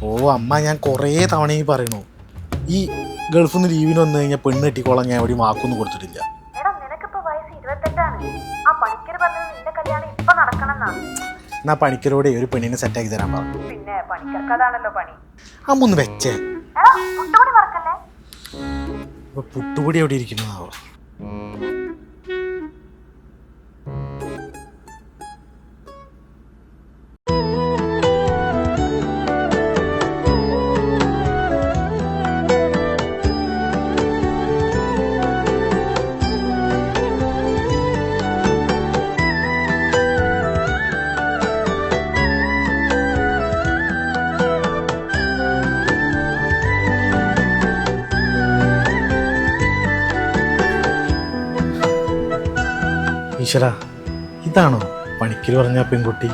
ഓ അമ്മ, ഞാൻ കുറേ തവണ ഈ പറയണു, ഈ ഗൾഫിൽ നിന്ന് ലീവിന് വന്നു കഴിഞ്ഞാൽ പെണ്ണ് കെട്ടിക്കോളാൻ ഞാൻ എവിടെ വാക്കൊന്നും കൊടുത്തിട്ടില്ല. എന്നാ പണിക്കരോടെ ഒരു പെണ്ണിനെ സെറ്റാക്കി തരാൻ പറഞ്ഞു. പിന്നെ പണിക്കർക്കതാണല്ലോ പണി. അമ്മ ഒന്ന് വെച്ചേ. പുട്ടുപൊടി എവിടെ ഇരിക്കുന്നതാവോ? ഈശ്വരാ, ഇതാണോ പണിക്കര് പറഞ്ഞ പെൺകുട്ടി?